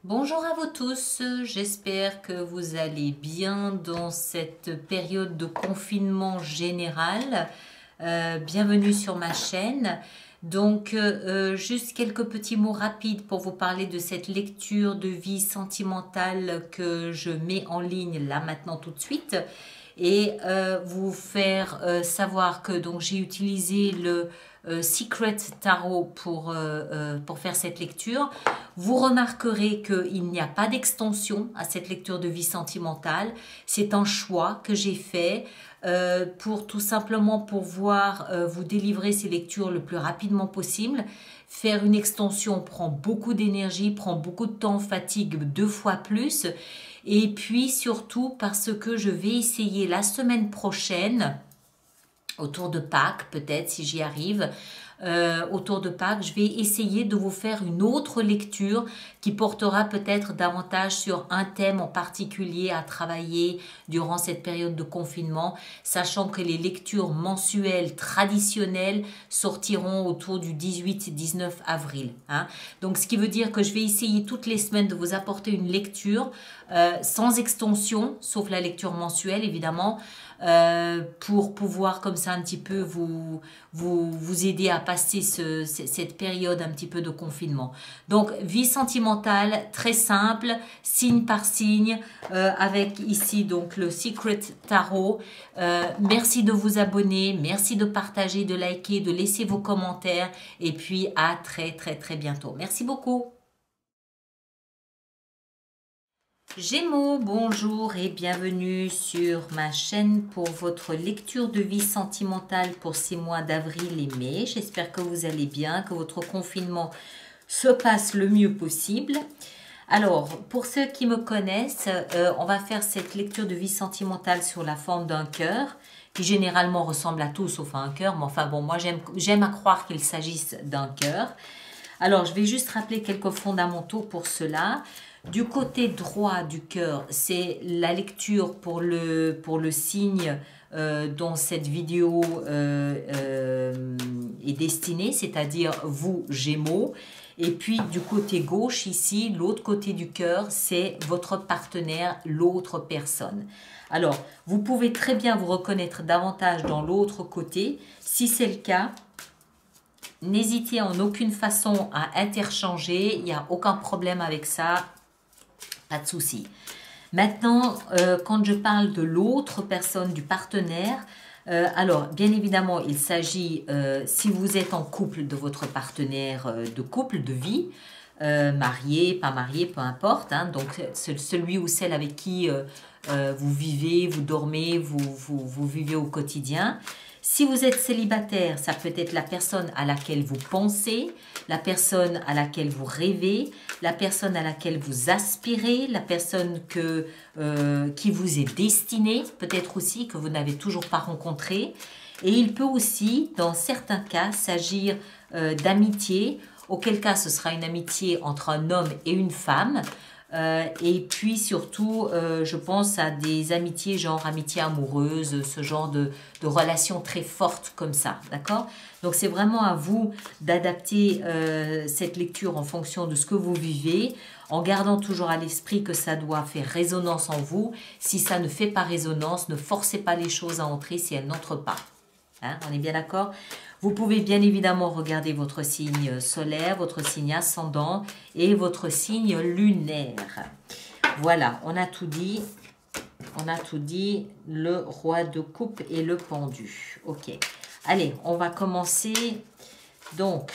Bonjour à vous tous, j'espère que vous allez bien dans cette période de confinement général. Bienvenue sur ma chaîne. Donc, juste quelques petits mots rapides pour vous parler de cette lecture de vie sentimentale que je mets en ligne là maintenant tout de suite et vous faire savoir que donc j'ai utilisé le Secret Tarot pour faire cette lecture. Vous remarquerez qu'il n'y a pas d'extension à cette lecture de vie sentimentale. C'est un choix que j'ai fait pour tout simplement pouvoir vous délivrer ces lectures le plus rapidement possible. Faire une extension prend beaucoup d'énergie, prend beaucoup de temps, fatigue 2 fois plus. Et puis surtout parce que je vais essayer la semaine prochaine, autour de Pâques peut-être si j'y arrive, autour de Pâques, je vais essayer de vous faire une autre lecture qui portera peut-être davantage sur un thème en particulier à travailler durant cette période de confinement, sachant que les lectures mensuelles traditionnelles sortiront autour du 18-19 avril. Hein. Donc ce qui veut dire que je vais essayer toutes les semaines de vous apporter une lecture sans extension, sauf la lecture mensuelle évidemment, pour pouvoir comme ça un petit peu vous aider à passer cette période un petit peu de confinement. Donc, vie sentimentale, très simple, signe par signe, avec ici donc le Secret Tarot. Merci de vous abonner, merci de partager, de liker, de laisser vos commentaires et puis à très bientôt. Merci beaucoup. Gémeaux, bonjour et bienvenue sur ma chaîne pour votre lecture de vie sentimentale pour ces mois d'avril et mai. J'espère que vous allez bien, que votre confinement se passe le mieux possible. Alors, pour ceux qui me connaissent, on va faire cette lecture de vie sentimentale sur la forme d'un cœur, qui généralement ressemble à tout sauf à un cœur, mais enfin bon, moi j'aime à croire qu'il s'agisse d'un cœur. Alors, je vais juste rappeler quelques fondamentaux pour cela. Du côté droit du cœur, c'est la lecture pour le signe dont cette vidéo est destinée, c'est-à-dire vous, Gémeaux. Et puis du côté gauche ici, l'autre côté du cœur, c'est votre partenaire, l'autre personne. Alors, vous pouvez très bien vous reconnaître davantage dans l'autre côté. Si c'est le cas, n'hésitez en aucune façon à interchanger, il n'y a aucun problème avec ça. Pas de souci. Maintenant, quand je parle de l'autre personne, du partenaire, alors bien évidemment, il s'agit, si vous êtes en couple, de votre partenaire de couple, de vie, marié, pas marié, peu importe. Hein, donc celui ou celle avec qui vous vivez, vous dormez, vous vivez au quotidien. Si vous êtes célibataire, ça peut être la personne à laquelle vous pensez, la personne à laquelle vous rêvez, la personne à laquelle vous aspirez, la personne qui vous est destinée, peut-être aussi que vous n'avez toujours pas rencontré. Et il peut aussi, dans certains cas, s'agir d'amitié, auquel cas ce sera une amitié entre un homme et une femme. Et puis surtout, je pense à des amitiés, genre amitié amoureuse, ce genre de relations très fortes comme ça, d'accord? Donc c'est vraiment à vous d'adapter cette lecture en fonction de ce que vous vivez, en gardant toujours à l'esprit que ça doit faire résonance en vous. Si ça ne fait pas résonance, ne forcez pas les choses à entrer si elles n'entrent pas. Hein, on est bien d'accord? Vous pouvez bien évidemment regarder votre signe solaire, votre signe ascendant et votre signe lunaire. Voilà, on a tout dit. On a tout dit, le roi de coupe et le pendu. Ok, allez, on va commencer. Donc,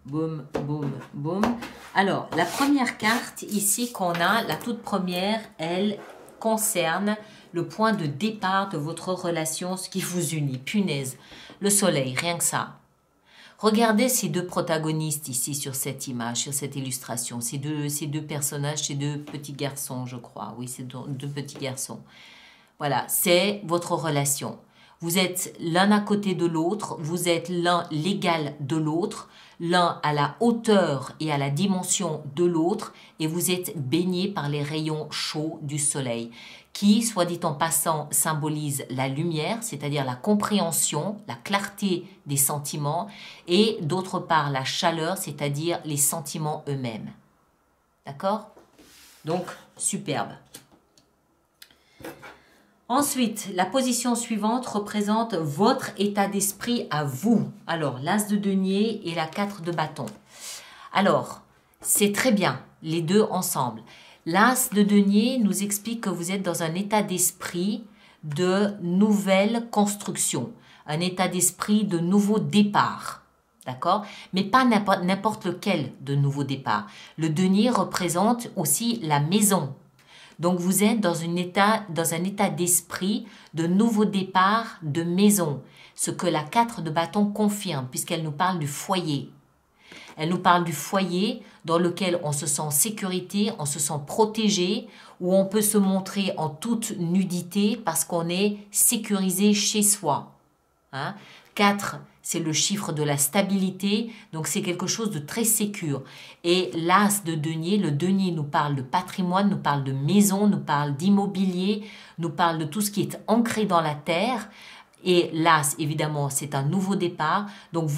boum, boum, boum. Alors, la première carte ici qu'on a, la toute première, elle concerne le point de départ de votre relation, ce qui vous unit. Punaise, le soleil, rien que ça. Regardez ces deux protagonistes ici sur cette image, sur cette illustration. Ces deux personnages, ces deux petits garçons, je crois. Oui, c'est deux petits garçons. Voilà, c'est votre relation. Vous êtes l'un à côté de l'autre, vous êtes l'un l'égal de l'autre, l'un à la hauteur et à la dimension de l'autre, et vous êtes baigné par les rayons chauds du soleil, qui, soit dit en passant, symbolise la lumière, c'est-à-dire la compréhension, la clarté des sentiments, et d'autre part la chaleur, c'est-à-dire les sentiments eux-mêmes. D'accord? Donc, superbe. Ensuite, la position suivante représente votre état d'esprit à vous. Alors, l'as de denier et la 4 de bâton. Alors, c'est très bien, les deux ensemble. L'as de denier nous explique que vous êtes dans un état d'esprit de nouvelle construction, un état d'esprit de nouveau départ. D'accord? Mais pas n'importe lequel de nouveau départ. Le denier représente aussi la maison. Donc vous êtes dans un état d'esprit de nouveau départ de maison, ce que la 4 de bâton confirme puisqu'elle nous parle du foyer. Elle nous parle du foyer dans lequel on se sent en sécurité, on se sent protégé, où on peut se montrer en toute nudité parce qu'on est sécurisé chez soi. 4, c'est le chiffre de la stabilité, donc c'est quelque chose de très sécure. Et l'as de denier, le denier nous parle de patrimoine, nous parle de maison, nous parle d'immobilier, nous parle de tout ce qui est ancré dans la terre. Et l'as, évidemment, c'est un nouveau départ. Donc,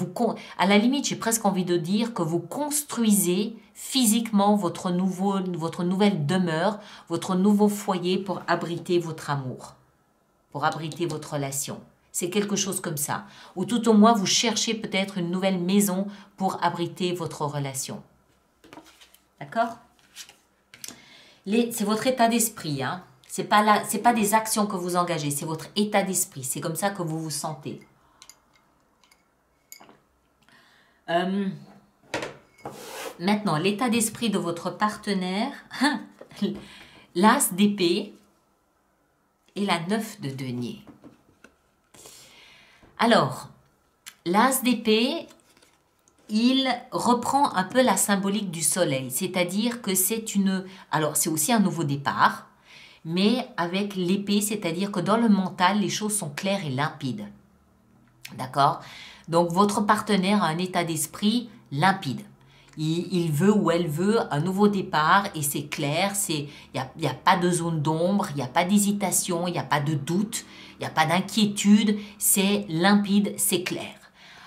à la limite, j'ai presque envie de dire que vous construisez physiquement votre nouvelle demeure, votre nouveau foyer pour abriter votre amour, pour abriter votre relation. C'est quelque chose comme ça. Ou tout au moins, vous cherchez peut-être une nouvelle maison pour abriter votre relation. D'accord? C'est votre état d'esprit, hein? C'est pas des actions que vous engagez, c'est votre état d'esprit. C'est comme ça que vous vous sentez. Maintenant, l'état d'esprit de votre partenaire, l'as d'épée et la 9 de denier. Alors, l'as d'épée, il reprend un peu la symbolique du soleil, c'est-à-dire que alors c'est aussi un nouveau départ, mais avec l'épée, c'est-à-dire que dans le mental, les choses sont claires et limpides. D'accord? Donc, votre partenaire a un état d'esprit limpide. Il veut ou elle veut un nouveau départ et c'est clair, il n'y a pas de zone d'ombre, il n'y a pas d'hésitation, il n'y a pas de doute, il n'y a pas d'inquiétude, c'est limpide, c'est clair.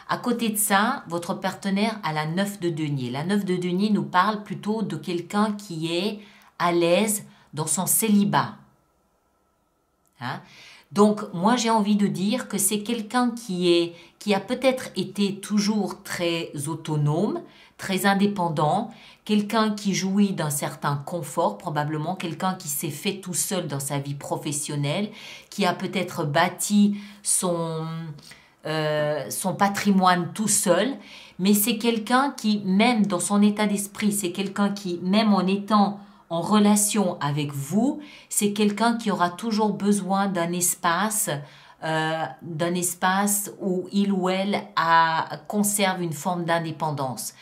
À côté de ça, votre partenaire a la 9 de denier. La 9 de denier nous parle plutôt de quelqu'un qui est à l'aise dans son célibat. Donc, moi, j'ai envie de dire que c'est quelqu'un qui a peut-être été toujours très autonome, très indépendant, quelqu'un qui jouit d'un certain confort, probablement quelqu'un qui s'est fait tout seul dans sa vie professionnelle, qui a peut-être bâti son patrimoine tout seul, mais c'est quelqu'un qui, même dans son état d'esprit, c'est quelqu'un qui, même en étant en relation avec vous, c'est quelqu'un qui aura toujours besoin d'un espace où il ou elle conserve une forme d'indépendance.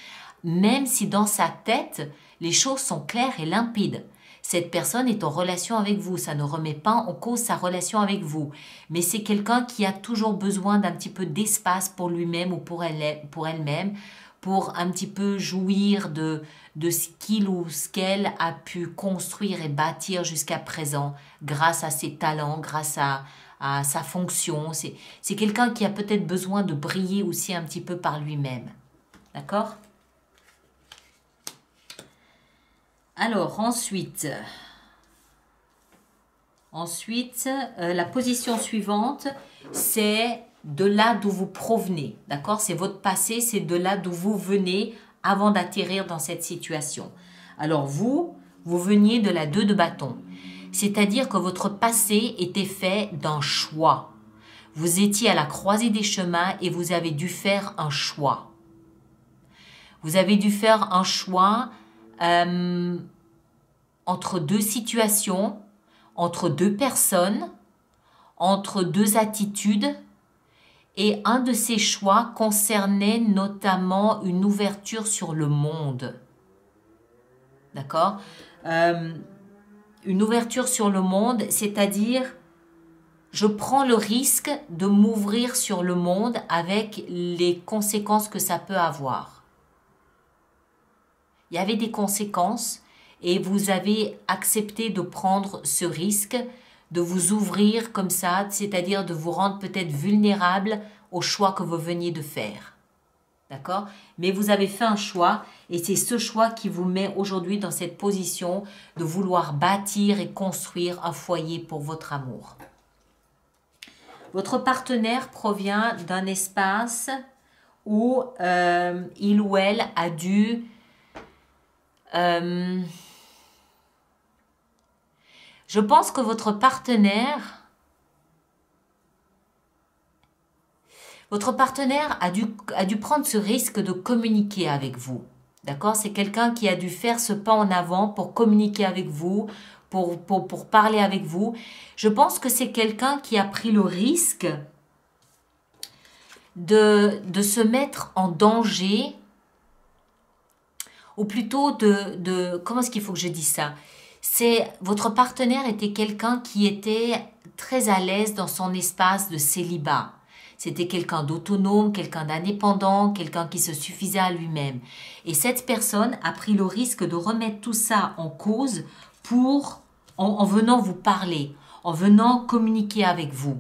Même si dans sa tête, les choses sont claires et limpides. Cette personne est en relation avec vous, ça ne remet pas en cause sa relation avec vous. Mais c'est quelqu'un qui a toujours besoin d'un petit peu d'espace pour lui-même ou pour elle-même, pour un petit peu jouir de ce qu'il ou ce qu'elle a pu construire et bâtir jusqu'à présent grâce à ses talents, grâce à sa fonction. C'est quelqu'un qui a peut-être besoin de briller aussi un petit peu par lui-même. D'accord? Alors, ensuite, la position suivante, c'est de là d'où vous provenez. D'accord? C'est votre passé, c'est de là d'où vous venez avant d'atterrir dans cette situation. Alors, vous veniez de la 2 de bâton. C'est-à-dire que votre passé était fait d'un choix. Vous étiez à la croisée des chemins et vous avez dû faire un choix. Vous avez dû faire un choix entre deux situations, entre deux personnes, entre deux attitudes, et un de ces choix concernait notamment une ouverture sur le monde. D'accord? Une ouverture sur le monde, c'est-à-dire je prends le risque de m'ouvrir sur le monde avec les conséquences que ça peut avoir. Il y avait des conséquences et vous avez accepté de prendre ce risque, de vous ouvrir comme ça, c'est-à-dire de vous rendre peut-être vulnérable au choix que vous veniez de faire. D'accord? Mais vous avez fait un choix et c'est ce choix qui vous met aujourd'hui dans cette position de vouloir bâtir et construire un foyer pour votre amour. Votre partenaire provient d'un espace où il ou elle a dû je pense que votre partenaire a dû prendre ce risque de communiquer avec vous. D'accord? C'est quelqu'un qui a dû faire ce pas en avant pour communiquer avec vous, pour parler avec vous. Je pense que c'est quelqu'un qui a pris le risque de se mettre en danger, ou plutôt comment est-ce qu'il faut que je dise ça? Votre partenaire était quelqu'un qui était très à l'aise dans son espace de célibat. C'était quelqu'un d'autonome, quelqu'un d'indépendant, quelqu'un qui se suffisait à lui-même. Et cette personne a pris le risque de remettre tout ça en cause en venant vous parler, en venant communiquer avec vous.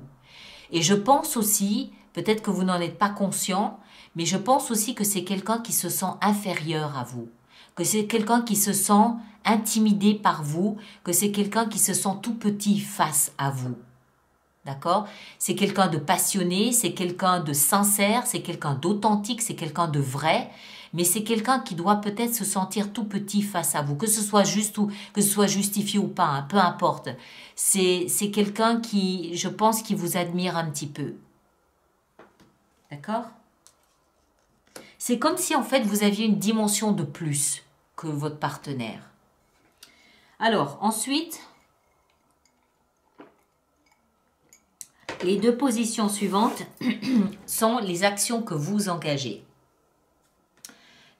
Et je pense aussi, peut-être que vous n'en êtes pas conscient, mais je pense aussi que c'est quelqu'un qui se sent inférieur à vous, que c'est quelqu'un qui se sent intimidé par vous, que c'est quelqu'un qui se sent tout petit face à vous. D'accord? C'est quelqu'un de passionné, c'est quelqu'un de sincère, c'est quelqu'un d'authentique, c'est quelqu'un de vrai, mais c'est quelqu'un qui doit peut-être se sentir tout petit face à vous, que ce soit juste ou que ce soit justifié ou pas, hein, peu importe. C'est quelqu'un qui, je pense, qui vous admire un petit peu. D'accord? C'est comme si en fait vous aviez une dimension de plus que votre partenaire. Alors, ensuite, les deux positions suivantes sont les actions que vous engagez.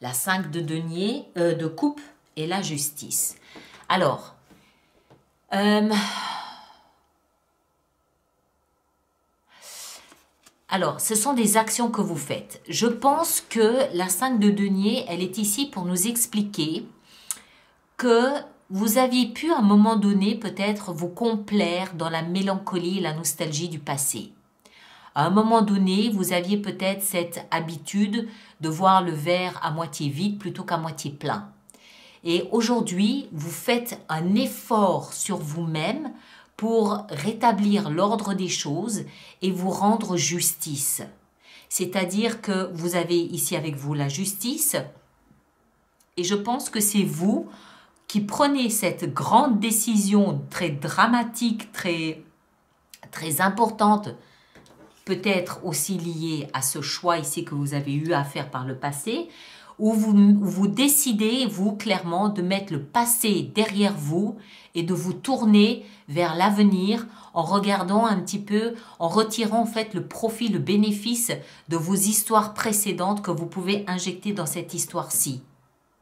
La 5 de denier, de coupe et la justice. Alors, ce sont des actions que vous faites. Je pense que la 5 de denier, elle est ici pour nous expliquer que vous aviez pu à un moment donné peut-être vous complaire dans la mélancolie et la nostalgie du passé. À un moment donné, vous aviez peut-être cette habitude de voir le verre à moitié vide plutôt qu'à moitié plein. Et aujourd'hui, vous faites un effort sur vous-même pour rétablir l'ordre des choses et vous rendre justice. C'est-à-dire que vous avez ici avec vous la justice et je pense que c'est vous qui prenez cette grande décision très dramatique, très importante, peut-être aussi liée à ce choix ici que vous avez eu à faire par le passé, où vous décidez, vous, clairement, de mettre le passé derrière vous et de vous tourner vers l'avenir en regardant un petit peu, en retirant en fait le profit, le bénéfice de vos histoires précédentes que vous pouvez injecter dans cette histoire-ci.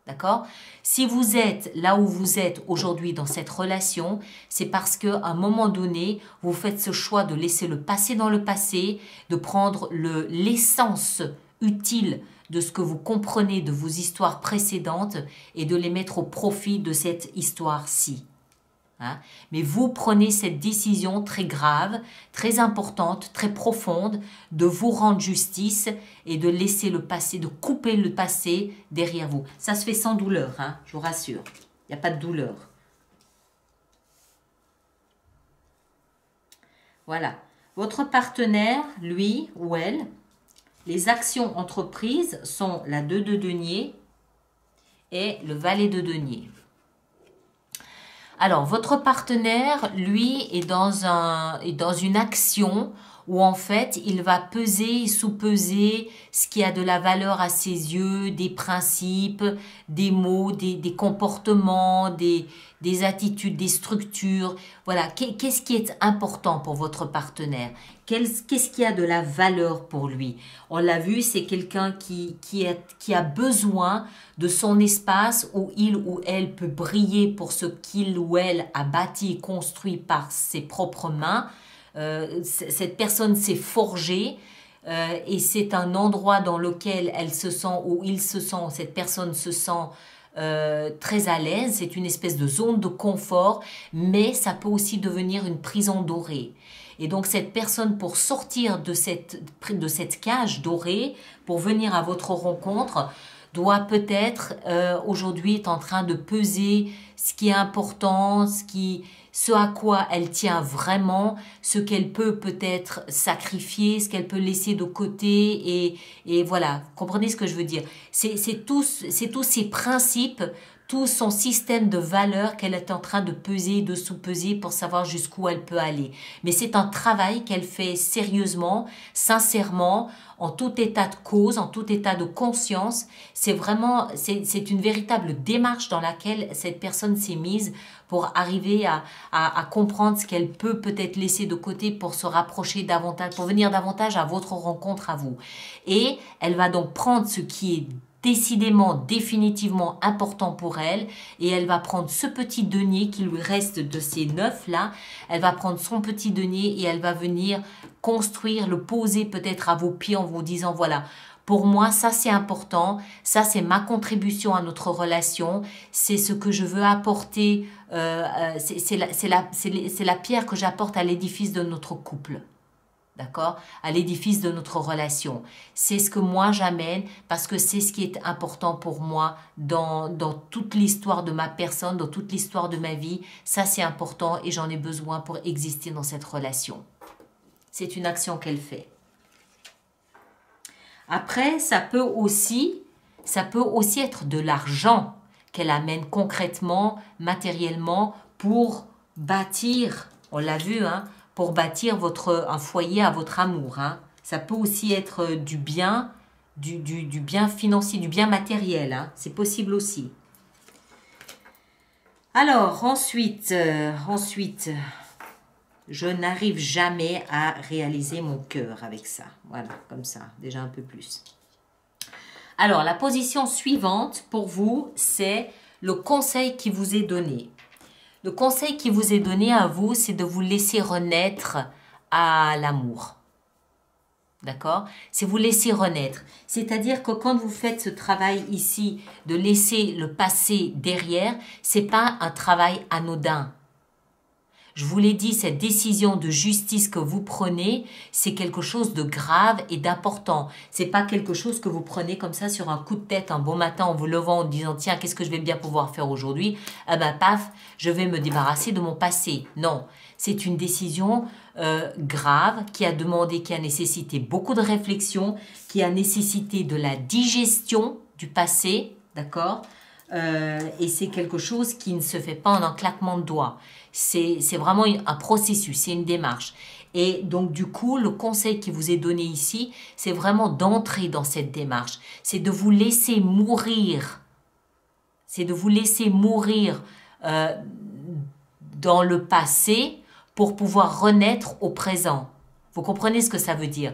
D'accord? Si vous êtes là où vous êtes aujourd'hui dans cette relation, c'est parce qu'à un moment donné, vous faites ce choix de laisser le passé dans le passé, de prendre l'essence utile de ce que vous comprenez de vos histoires précédentes et de les mettre au profit de cette histoire-ci. Hein? Mais vous prenez cette décision très grave, très importante, très profonde, de vous rendre justice et de laisser le passé, de couper le passé derrière vous. Ça se fait sans douleur, hein, je vous rassure. Il n'y a pas de douleur. Voilà. Votre partenaire, lui ou elle, les actions entreprises sont la 2 de denier et le valet de denier. Alors, votre partenaire, lui, est dans une action où en fait, il va peser et sous-peser ce qui a de la valeur à ses yeux, des principes, des mots, des comportements, des attitudes, des structures. Voilà, qu'est-ce qui est important pour votre partenaire? Qu'est-ce qui a de la valeur pour lui? On l'a vu, c'est quelqu'un qui a besoin de son espace où il ou elle peut briller pour ce qu'il ou elle a bâti et construit par ses propres mains. cette personne s'est forgée et c'est un endroit dans lequel elle se sent, ou il se sent, cette personne se sent très à l'aise. C'est une espèce de zone de confort, mais ça peut aussi devenir une prison dorée. Et donc cette personne, pour sortir de cette cage dorée, pour venir à votre rencontre, doit peut-être aujourd'hui être en train de peser ce qui est important, ce à quoi elle tient vraiment, ce qu'elle peut peut-être sacrifier, ce qu'elle peut laisser de côté, et voilà, comprenez ce que je veux dire. C'est tous ces principes, tout son système de valeurs qu'elle est en train de peser, de sous-peser pour savoir jusqu'où elle peut aller. Mais c'est un travail qu'elle fait sérieusement, sincèrement, en tout état de cause, en tout état de conscience. C'est une véritable démarche dans laquelle cette personne s'est mise pour arriver à comprendre ce qu'elle peut peut-être laisser de côté pour se rapprocher davantage, pour venir davantage à votre rencontre à vous. Et elle va donc prendre ce qui est décidément, définitivement important pour elle, et elle va prendre ce petit denier qui lui reste de ces 9 là, elle va prendre son petit denier et elle va venir construire, le poser peut-être à vos pieds en vous disant voilà, pour moi ça c'est important, ça c'est ma contribution à notre relation, c'est ce que je veux apporter, c'est la pierre que j'apporte à l'édifice de notre couple. D'accord? À l'édifice de notre relation. C'est ce que moi j'amène parce que c'est ce qui est important pour moi dans toute l'histoire de ma personne, dans toute l'histoire de ma vie. Ça, c'est important et j'en ai besoin pour exister dans cette relation. C'est une action qu'elle fait. Après, ça peut aussi être de l'argent qu'elle amène concrètement, matériellement pour bâtir, on l'a vu, hein, pour bâtir un foyer à votre amour. Hein. Ça peut aussi être du bien, du bien financier, du bien matériel. Hein. C'est possible aussi. Alors, ensuite, je n'arrive jamais à réaliser mon cœur avec ça. Voilà, comme ça, déjà un peu plus. Alors, la position suivante pour vous, c'est le conseil qui vous est donné. Le conseil qui vous est donné à vous, c'est de vous laisser renaître à l'amour. D'accord? C'est vous laisser renaître. C'est-à-dire que quand vous faites ce travail ici, de laisser le passé derrière, c'est pas un travail anodin. Je vous l'ai dit, cette décision de justice que vous prenez, c'est quelque chose de grave et d'important. C'est pas quelque chose que vous prenez comme ça sur un coup de tête, un bon matin en vous levant, en disant tiens, qu'est-ce que je vais bien pouvoir faire aujourd'hui? Ah ben paf, je vais me débarrasser de mon passé. Non, c'est une décision grave qui a demandé, qui a nécessité beaucoup de réflexion, qui a nécessité de la digestion du passé, d'accord? Et c'est quelque chose qui ne se fait pas en un claquement de doigts. C'est vraiment un processus, c'est une démarche. Et donc du coup, le conseil qui vous est donné ici, c'est vraiment d'entrer dans cette démarche. C'est de vous laisser mourir. C'est de vous laisser mourir dans le passé pour pouvoir renaître au présent. Vous comprenez ce que ça veut dire?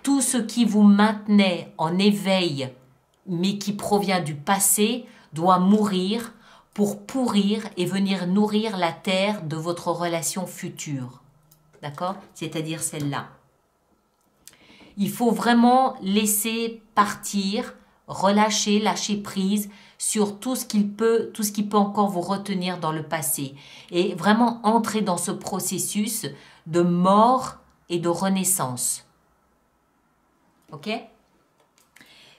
Tout ce qui vous maintenait en éveil, mais qui provient du passé, doit mourir pour pourrir et venir nourrir la terre de votre relation future. D'accord? C'est-à-dire celle-là. Il faut vraiment laisser partir, relâcher, lâcher prise sur tout ce qui peut encore vous retenir dans le passé. Et vraiment entrer dans ce processus de mort et de renaissance. Ok?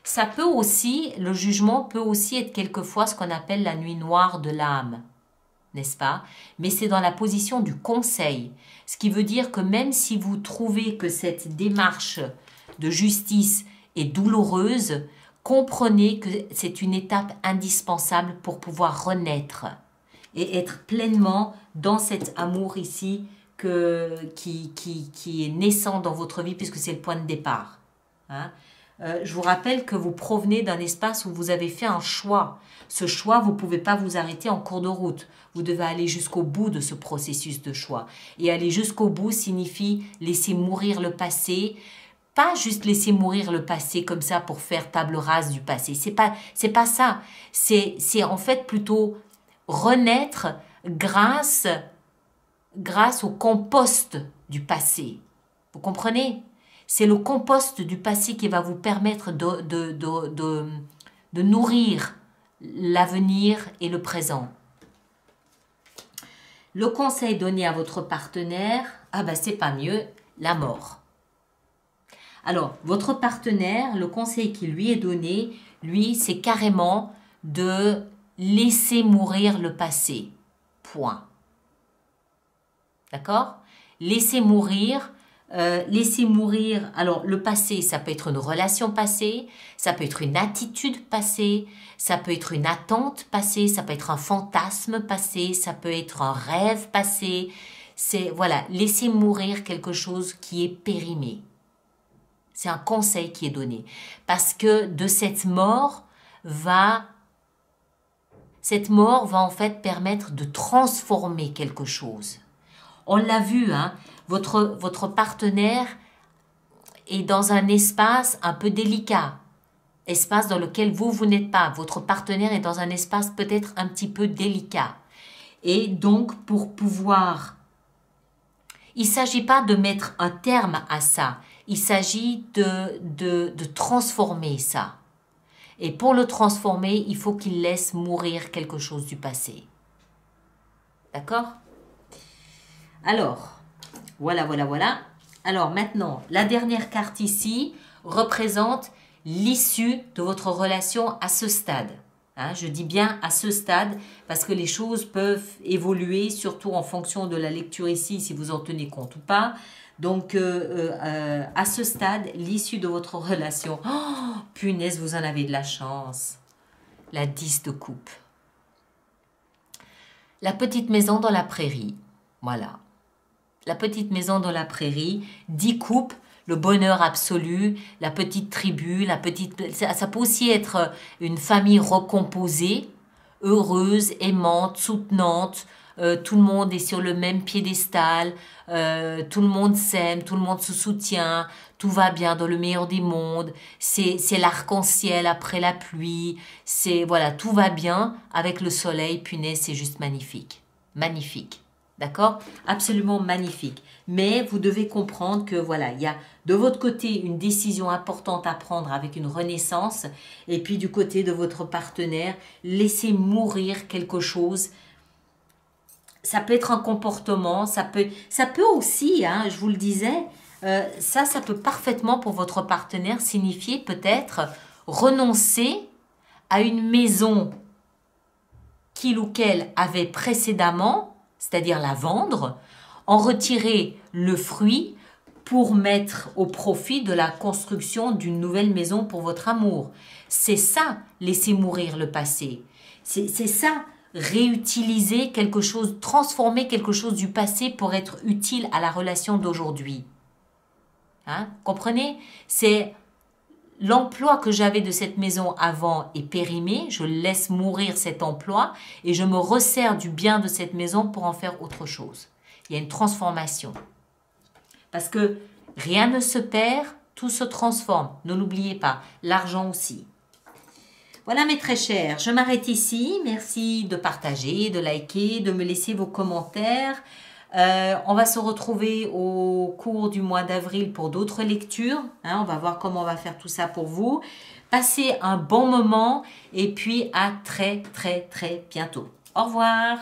Ça peut aussi, le jugement peut aussi être quelquefois ce qu'on appelle la nuit noire de l'âme, n'est-ce pas? Mais c'est dans la position du conseil, ce qui veut dire que même si vous trouvez que cette démarche de justice est douloureuse, comprenez que c'est une étape indispensable pour pouvoir renaître et être pleinement dans cet amour ici qui est naissant dans votre vie puisque c'est le point de départ. Hein? Je vous rappelle que vous provenez d'un espace où vous avez fait un choix. Ce choix, vous ne pouvez pas vous arrêter en cours de route. Vous devez aller jusqu'au bout de ce processus de choix. Et aller jusqu'au bout signifie laisser mourir le passé. Pas juste laisser mourir le passé comme ça pour faire table rase du passé. C'est pas ça. C'est en fait plutôt renaître grâce grâce au compost du passé. Vous comprenez? C'est le compost du passé qui va vous permettre de nourrir l'avenir et le présent. Le conseil donné à votre partenaire, ah ben c'est pas mieux, la mort. Alors, votre partenaire, le conseil qui lui est donné, lui, c'est carrément de laisser mourir le passé. Point. D'accord? Laisser mourir. Alors le passé, ça peut être une relation passée, ça peut être une attitude passée, ça peut être une attente passée, ça peut être un fantasme passé, ça peut être un rêve passé. C'est, voilà, laisser mourir quelque chose qui est périmé. C'est un conseil qui est donné. Parce que de cette mort va en fait permettre de transformer quelque chose. On l'a vu, hein, votre partenaire est dans un espace un peu délicat, espace dans lequel vous n'êtes pas. Votre partenaire est dans un espace peut-être un petit peu délicat. Et donc, pour pouvoir... Il ne s'agit pas de mettre un terme à ça, il s'agit de transformer ça. Et pour le transformer, il faut qu'il laisse mourir quelque chose du passé. D'accord? Alors, voilà. Alors maintenant, la dernière carte ici représente l'issue de votre relation à ce stade. Hein, je dis bien à ce stade parce que les choses peuvent évoluer, surtout en fonction de la lecture ici, si vous en tenez compte ou pas. Donc, à ce stade, l'issue de votre relation. Oh, punaise, vous en avez de la chance. La 10 de coupe. La petite maison dans la prairie. Voilà. La petite maison dans la prairie, 10 coupes, le bonheur absolu, la petite tribu, ça peut aussi être une famille recomposée, heureuse, aimante, soutenante, tout le monde est sur le même piédestal, tout le monde s'aime, tout le monde se soutient, tout va bien dans le meilleur des mondes, c'est l'arc-en-ciel après la pluie, voilà, tout va bien avec le soleil, punaise, c'est juste magnifique, magnifique. D'accord? Absolument magnifique. Mais vous devez comprendre que voilà, il y a de votre côté une décision importante à prendre avec une renaissance et puis du côté de votre partenaire, laissez mourir quelque chose. Ça peut être un comportement, ça peut aussi, hein, je vous le disais, ça peut parfaitement pour votre partenaire signifier peut-être renoncer à une maison qu'il ou qu'elle avait précédemment, c'est-à-dire la vendre, en retirer le fruit pour mettre au profit de la construction d'une nouvelle maison pour votre amour. C'est ça, laisser mourir le passé. C'est ça, réutiliser quelque chose, transformer quelque chose du passé pour être utile à la relation d'aujourd'hui. Hein? Comprenez? C'est l'emploi que j'avais de cette maison avant est périmé, je laisse mourir cet emploi et je me resserre du bien de cette maison pour en faire autre chose. Il y a une transformation. Parce que rien ne se perd, tout se transforme. Ne l'oubliez pas, l'argent aussi. Voilà mes très chers, je m'arrête ici. Merci de partager, de liker, de me laisser vos commentaires. On va se retrouver au cours du mois d'avril pour d'autres lectures. Hein, on va voir comment on va faire tout ça pour vous. Passez un bon moment et puis à très bientôt. Au revoir.